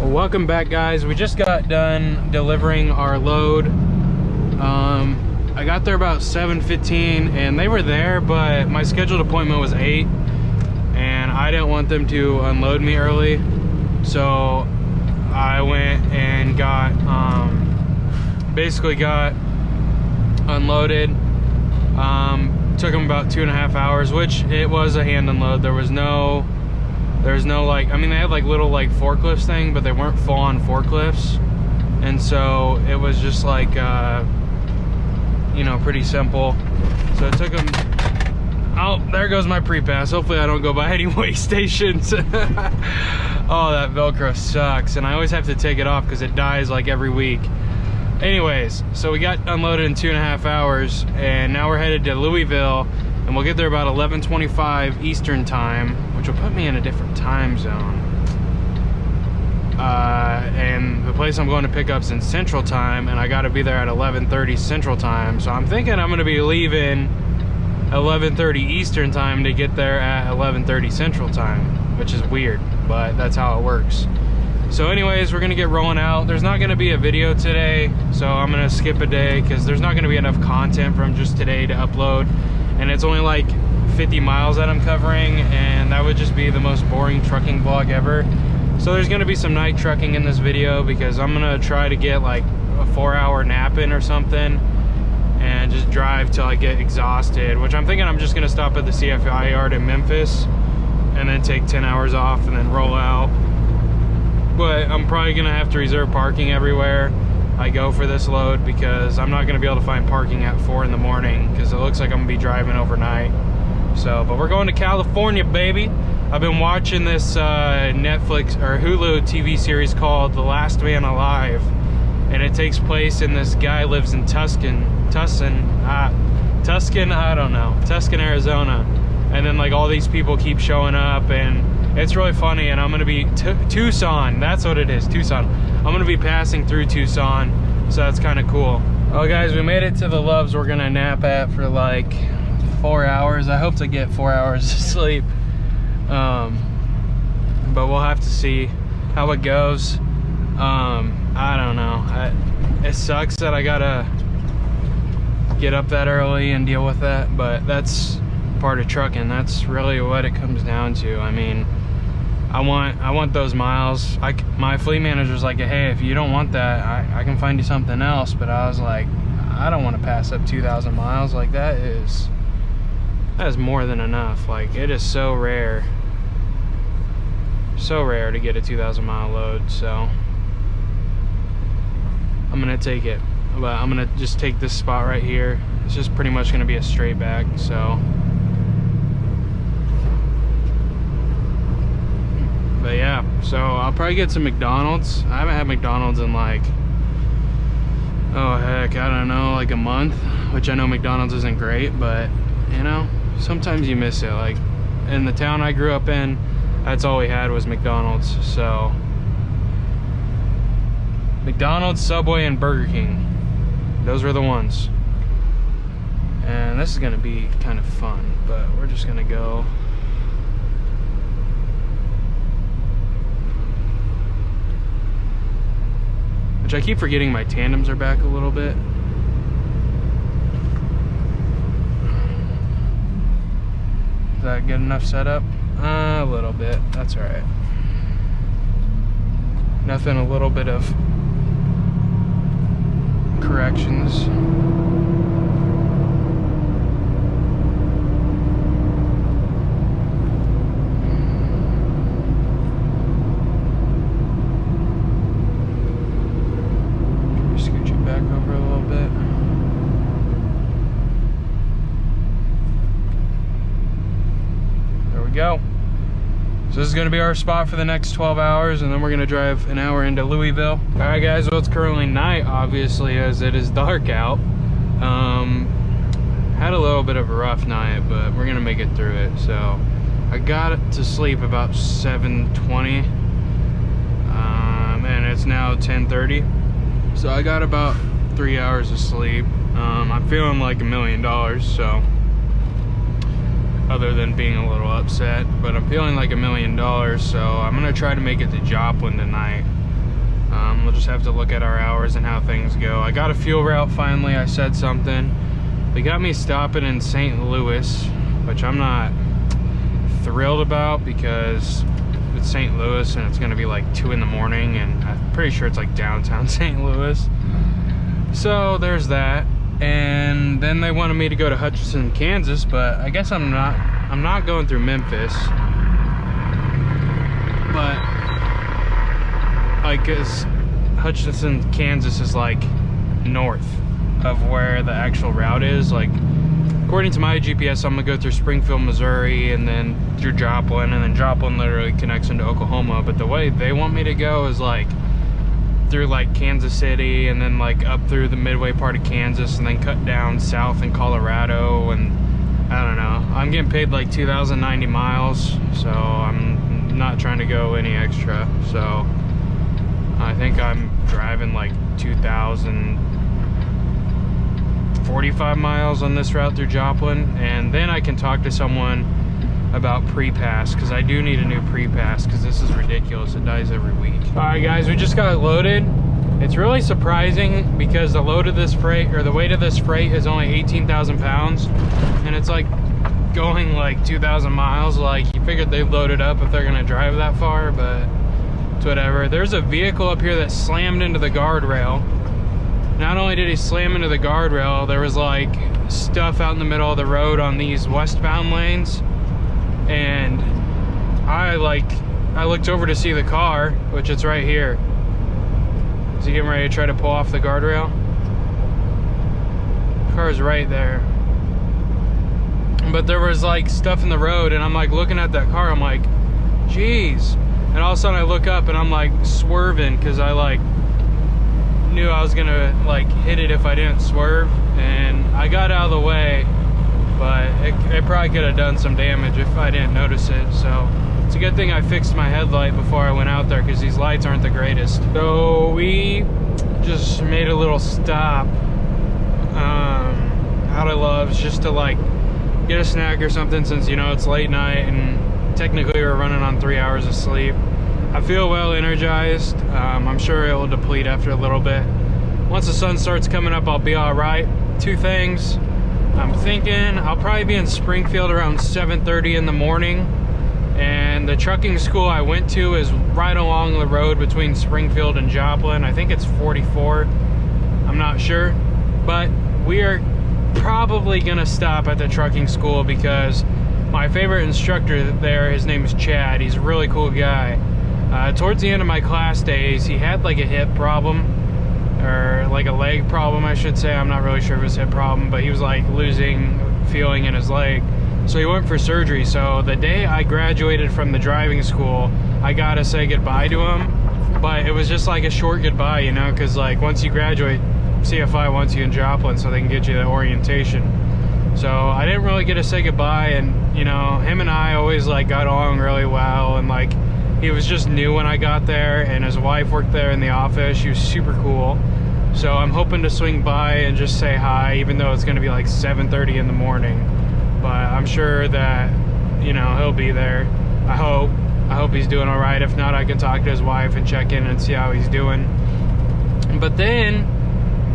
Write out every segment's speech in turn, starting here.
Welcome back, guys. We just got done delivering our load. I got there about 7:15 and they were there, but my scheduled appointment was 8 and I didn't want them to unload me early, so I went and basically got unloaded. Took them about 2.5 hours, which it was a hand unload. There was no like, I mean, they had like little like forklifts thing, but they weren't full on forklifts, and so it was just like you know, pretty simple. So it took them. Oh, there goes my pre-pass. Hopefully I don't go by any way stations. Oh, that Velcro sucks, and I always have to take it off because it dies like every week. Anyways, so we got unloaded in 2.5 hours, and now we're headed to Louisville, and we'll get there about 11:25 Eastern time, which will put me in a different time zone. And the place I'm going to pick up's in Central Time, and I got to be there at 11:30 Central Time. So I'm thinking I'm going to be leaving 11:30 Eastern Time to get there at 11:30 Central Time, which is weird, but that's how it works. So anyways, we're gonna get rolling out. There's not gonna be a video today, so I'm gonna skip a day because there's not gonna be enough content from just today to upload, and it's only like 50 miles that I'm covering, and that would just be the most boring trucking vlog ever. So there's gonna be some night trucking in this video because I'm gonna try to get like a 4-hour nap in or something and just drive till I get exhausted, which I'm thinking I'm just gonna stop at the CFI yard in Memphis and then take 10 hours off and then roll out. But I'm probably gonna have to reserve parking everywhere I go for this load because I'm not gonna be able to find parking at 4 in the morning because it looks like I'm gonna be driving overnight. So, but we're going to California, baby. I've been watching this Netflix or Hulu TV series called The Last Man Alive, and it takes place in this guy lives in Tucson, Arizona, and then like all these people keep showing up, and it's really funny. And I'm gonna be Tucson, that's what it is, Tucson. I'm gonna be passing through Tucson, so that's kind of cool. Oh guys, we made it to the Loves we're gonna nap at for like 4 hours. I hope to get 4 hours of sleep, but we'll have to see how it goes. I don't know. It sucks that I gotta get up that early and deal with that, but that's part of trucking. That's really what it comes down to. I mean, I want those miles. My fleet manager's like, hey, if you don't want that, I can find you something else. But I was like, I don't want to pass up 2,000 miles. Like that is more than enough. Like, it is so rare to get a 2,000 mile load. So I'm gonna take it, but I'm gonna just take this spot right here. It's just pretty much gonna be a straight back. So, but yeah, so I'll probably get some McDonald's. I haven't had McDonald's in like, oh heck, I don't know, like a month, which I know McDonald's isn't great, but you know, sometimes you miss it. Like in the town I grew up in, that's all we had was McDonald's. So McDonald's, Subway, and Burger King, those were the ones. And this is gonna be kind of fun, but we're just gonna go. Which I keep forgetting my tandems are back a little bit. Is that good enough setup? A little bit, that's all right. Nothing, a little bit of corrections. Scooch it back over a little bit. There we go. So this is going to be our spot for the next 12 hours, and then we're going to drive an hour into Louisville. All right, guys, well, it's currently night, obviously, as it is dark out. Had a little bit of a rough night, but we're going to make it through it. So I got to sleep about 7:20, and it's now 10:30. So I got about 3 hours of sleep. I'm feeling like $1 million, so other than being a little upset, but I'm feeling like $1 million, so I'm gonna try to make it to Joplin tonight. We'll just have to look at our hours and how things go. I got a fuel route finally. I said something. They got me stopping in St. Louis, which I'm not thrilled about because it's St. Louis and it's gonna be like 2 in the morning, and I'm pretty sure it's like downtown St. Louis. So there's that. And then they wanted me to go to Hutchinson, Kansas, but I guess I'm not going through Memphis. But like, 'cause Hutchinson, Kansas is like north of where the actual route is. Like, according to my GPS, I'm gonna go through Springfield, Missouri, and then through Joplin, and then Joplin literally connects into Oklahoma. But the way they want me to go is like through like Kansas City, and then like up through the midway part of Kansas, and then cut down south in Colorado. And I don't know, I'm getting paid like 2,090 miles, so I'm not trying to go any extra. So I think I'm driving like 2,045 miles on this route through Joplin, and then I can talk to someone about pre-pass, because I do need a new pre-pass, because this is ridiculous. It dies every week. All right, guys, we just got loaded. It's really surprising because the load of this freight, or the weight of this freight, is only 18,000 pounds, and it's like going like 2,000 miles. Like, you figured they'd load it up if they're gonna drive that far, but it's whatever. There's a vehicle up here that slammed into the guardrail. Not only did he slam into the guardrail, there was like stuff out in the middle of the road on these westbound lanes. And I looked over to see the car, which it's right here. Is he getting ready to try to pull off the guardrail? The car's right there. But there was like stuff in the road, and I'm like looking at that car, I'm like, geez. And all of a sudden I look up and I'm like swerving, because I like knew I was gonna like hit it if I didn't swerve, and I got out of the way, but it probably could have done some damage if I didn't notice it. So it's a good thing I fixed my headlight before I went out there, because these lights aren't the greatest. So we just made a little stop out of Love's just to like get a snack or something, since, you know, it's late night and technically we're running on 3 hours of sleep. I feel well energized. I'm sure it will deplete after a little bit. Once the sun starts coming up, I'll be all right. 2 things. I'm thinking I'll probably be in Springfield around 7:30 in the morning, and the trucking school I went to is right along the road between Springfield and Joplin. I think it's 44. I'm not sure, but we are probably gonna stop at the trucking school because my favorite instructor there, his name is Chad. He's a really cool guy. Towards the end of my class days, he had like a hip problem, or like a leg problem, I should say. I'm not really sure if it was a hip problem, but he was like losing feeling in his leg. So he went for surgery. So the day I graduated from the driving school, I got to say goodbye to him. But it was just like a short goodbye, you know, because like once you graduate, CFI wants you in Joplin so they can get you the orientation. So I didn't really get to say goodbye, and you know, him and I always like got along really well, and like he was just new when I got there, and his wife worked there in the office. She was super cool. So I'm hoping to swing by and just say hi, even though it's gonna be like 7:30 in the morning. But I'm sure that, you know, he'll be there. I hope he's doing all right. If not, I can talk to his wife and check in and see how he's doing. But then,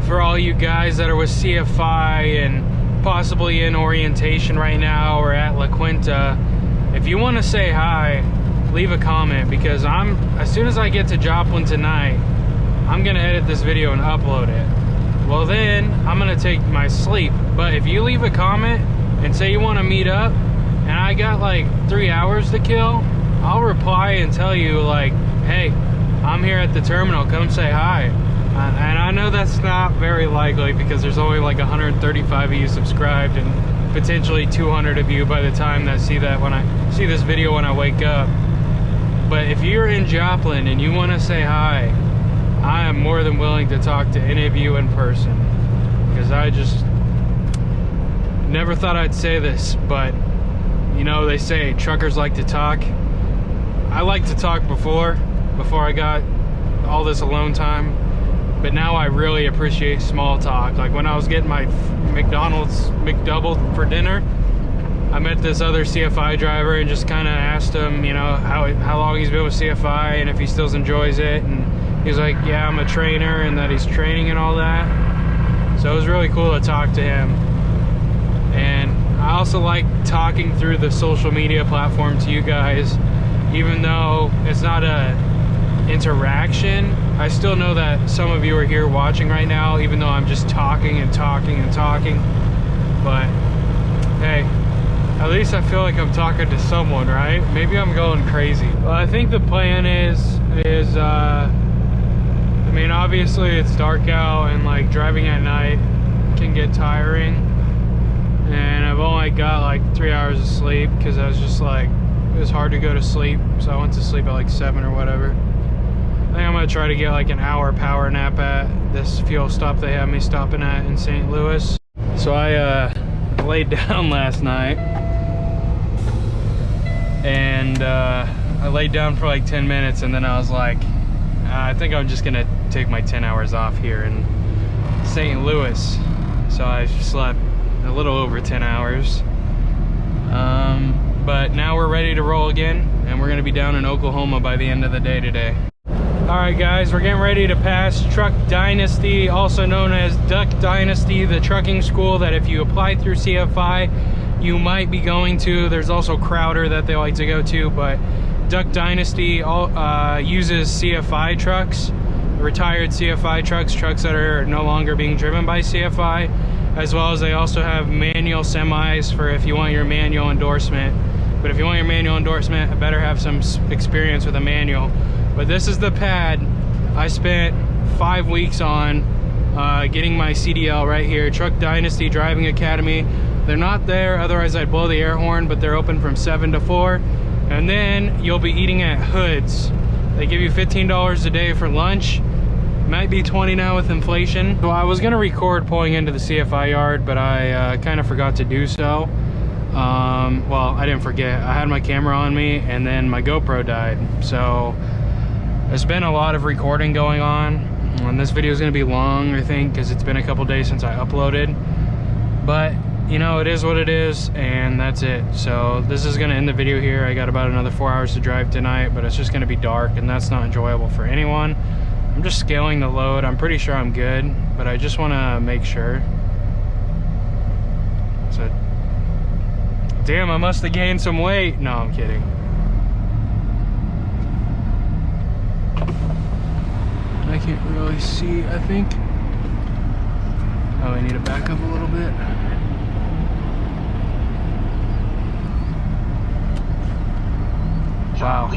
for all you guys that are with CFI and possibly in orientation right now or at La Quinta, if you want to say hi, leave a comment, because as soon as I get to Joplin tonight, I'm gonna edit this video and upload it. Well, then I'm gonna take my sleep. But if you leave a comment and say you want to meet up, and I got like 3 hours to kill, I'll reply and tell you like, hey, I'm here at the terminal, come say hi. And I know that's not very likely, because there's only like 135 of you subscribed, and potentially 200 of you by the time that see this video when I wake up. But if you're in Joplin and you want to say hi, I am more than willing to talk to any of you in person, because I just never thought I'd say this, but you know, they say truckers like to talk. I like to talk before I got all this alone time, but now I really appreciate small talk. Like when I was getting my McDonald's McDouble for dinner, I met this other CFI driver and just kind of asked him, you know, how long he's been with CFI and if he still enjoys it, and He's like, yeah, I'm a trainer, and that he's training and all that. So it was really cool to talk to him. And I also like talking through the social media platform to you guys, even though it's not a interaction. I still know that some of you are here watching right now, even though I'm just talking and talking and talking. But hey, at least I feel like I'm talking to someone, right? Maybe I'm going crazy. Well, I think the plan is I mean, obviously it's dark out, and like driving at night can get tiring. And I've only got like 3 hours of sleep because I was just like, it was hard to go to sleep. So I went to sleep at like 7 or whatever. I think I'm gonna try to get like an hour power nap at this fuel stop they have me stopping at in St. Louis. So I laid down last night, and I laid down for like 10 minutes, and then I was like, I think I'm just gonna take my 10 hours off here in St. Louis. So I slept a little over 10 hours. But now we're ready to roll again, and we're gonna be down in Oklahoma by the end of the day today. All right, guys, we're getting ready to pass Truck Dynasty, also known as Duck Dynasty, the trucking school that if you apply through CFI, you might be going to. There's also Crowder that they like to go to, but Duck Dynasty uses CFI trucks, retired CFI trucks, trucks that are no longer being driven by CFI, as well as they also have manual semis for if you want your manual endorsement. But if you want your manual endorsement, I better have some experience with a manual. But this is the pad I spent 5 weeks on getting my CDL right here. Truck Dynasty Driving Academy. They're not there, otherwise I'd blow the air horn, but they're open from 7 to 4. And then you'll be eating at Hoods. They give you $15 a day for lunch. Might be 20 now with inflation. So I was gonna record pulling into the CFI yard, but I kind of forgot to do so. Well, I didn't forget. I had my camera on me, and then my GoPro died. So there's been a lot of recording going on, and this video is going to be long, I think, because it's been a couple days since I uploaded. But you know, it is what it is, and that's it. So this is going to end the video here. I got about another 4 hours to drive tonight, but it's just going to be dark, and that's not enjoyable for anyone. I'm just scaling the load. I'm pretty sure I'm good, but I just want to make sure. So, damn, I must have gained some weight. No, I'm kidding. I can't really see, I think. Oh, I need to back up a little bit. Wow.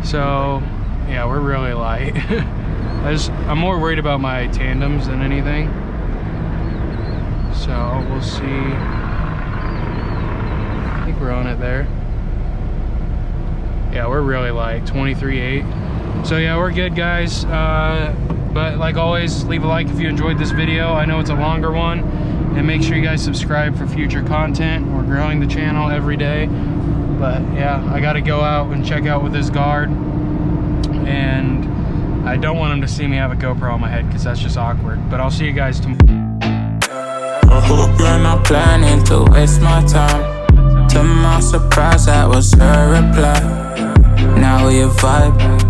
So, yeah, we're really light. I'm more worried about my tandems than anything. So, we'll see. I think we're on it there. Yeah, we're really light, 23.8. So yeah, we're good, guys. But like always, leave a like if you enjoyed this video. I know it's a longer one, and make sure you guys subscribe for future content. We're growing the channel every day. But yeah, I gotta go out and check out with this guard, and I don't want him to see me have a GoPro on my head because that's just awkward. But I'll see you guys tomorrow. I hope you're not planning to waste my time. To my surprise, that was her reply. Now we vibe.